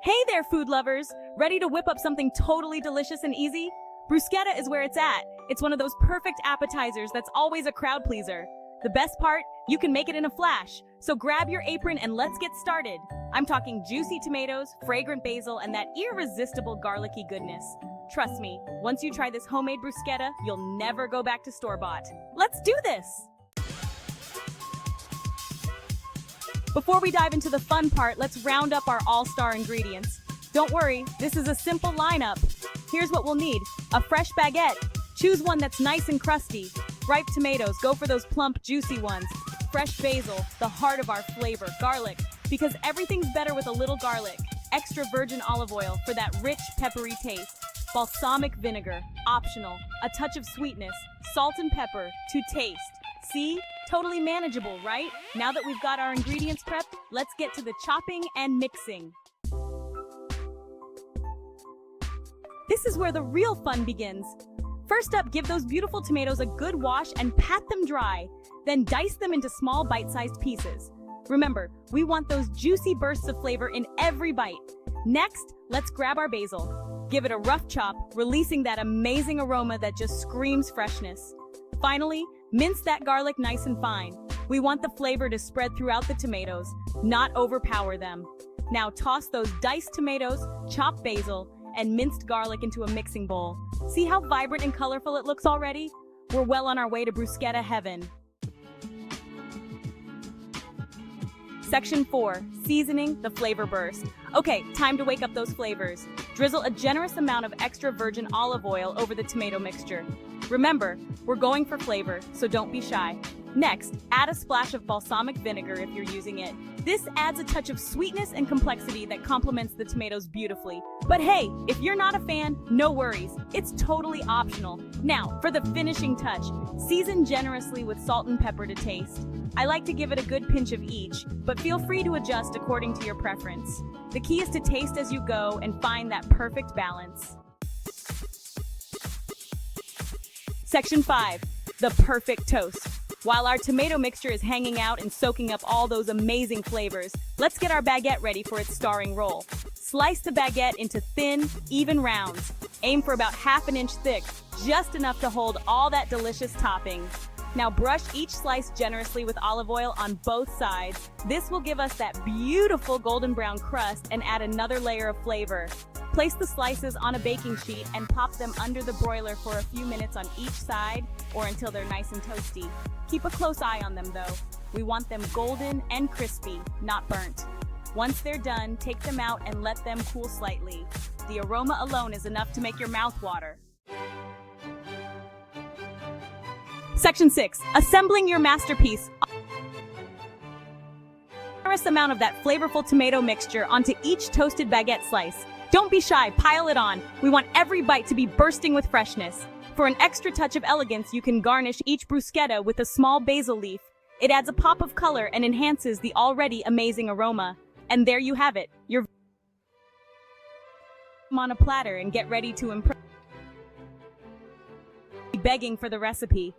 Hey there, food lovers! Ready to whip up something totally delicious and easy? Bruschetta is where it's at. It's one of those perfect appetizers that's always a crowd pleaser. The best part? You can make it in a flash. So grab your apron and let's get started. I'm talking juicy tomatoes, fragrant basil, and that irresistible garlicky goodness. Trust me, once you try this homemade bruschetta, you'll never go back to store-bought. Let's do this! Before we dive into the fun part, let's round up our all-star ingredients. Don't worry, this is a simple lineup. Here's what we'll need. A fresh baguette. Choose one that's nice and crusty. Ripe tomatoes, go for those plump, juicy ones. Fresh basil, the heart of our flavor. Garlic, because everything's better with a little garlic. Extra virgin olive oil for that rich, peppery taste. Balsamic vinegar, optional. A touch of sweetness. Salt and pepper, to taste. See? Totally manageable, right? Now that we've got our ingredients prepped, let's get to the chopping and mixing. This is where the real fun begins. First up, give those beautiful tomatoes a good wash and pat them dry. Then dice them into small bite-sized pieces. Remember, we want those juicy bursts of flavor in every bite. Next, let's grab our basil. Give it a rough chop, releasing that amazing aroma that just screams freshness. Finally, mince that garlic nice and fine. We want the flavor to spread throughout the tomatoes, not overpower them. Now toss those diced tomatoes, chopped basil, and minced garlic into a mixing bowl. See how vibrant and colorful it looks already? We're well on our way to bruschetta heaven. Section 4, seasoning the flavor burst. Okay, time to wake up those flavors. Drizzle a generous amount of extra virgin olive oil over the tomato mixture. Remember, we're going for flavor, so don't be shy. Next, add a splash of balsamic vinegar if you're using it. This adds a touch of sweetness and complexity that complements the tomatoes beautifully. But hey, if you're not a fan, no worries. It's totally optional. Now, for the finishing touch, season generously with salt and pepper to taste. I like to give it a good pinch of each, but feel free to adjust according to your preference. The key is to taste as you go and find that perfect balance. Section 5, the perfect toast. While our tomato mixture is hanging out and soaking up all those amazing flavors, let's get our baguette ready for its starring role. Slice the baguette into thin, even rounds. Aim for about ½ an inch thick, just enough to hold all that delicious topping. Now brush each slice generously with olive oil on both sides. This will give us that beautiful golden brown crust and add another layer of flavor. Place the slices on a baking sheet and pop them under the broiler for a few minutes on each side or until they're nice and toasty. Keep a close eye on them though. We want them golden and crispy, not burnt. Once they're done, take them out and let them cool slightly. The aroma alone is enough to make your mouth water. Section 6, assembling your masterpiece. A generous amount of that flavorful tomato mixture onto each toasted baguette slice. Don't be shy, pile it on. We want every bite to be bursting with freshness. For an extra touch of elegance, you can garnish each bruschetta with a small basil leaf. It adds a pop of color and enhances the already amazing aroma. And there you have it. You're on a platter and get ready to impress. Begging for the recipe.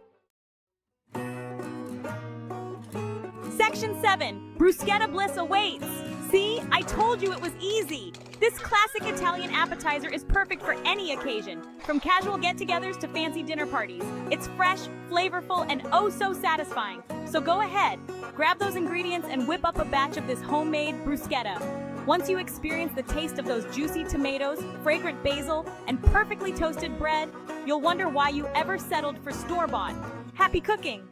Section 7, bruschetta bliss awaits. See, I told you it was easy. This classic Italian appetizer is perfect for any occasion, from casual get-togethers to fancy dinner parties. It's fresh, flavorful, and oh so satisfying. So go ahead, grab those ingredients and whip up a batch of this homemade bruschetta. Once you experience the taste of those juicy tomatoes, fragrant basil, and perfectly toasted bread, you'll wonder why you ever settled for store-bought. Happy cooking!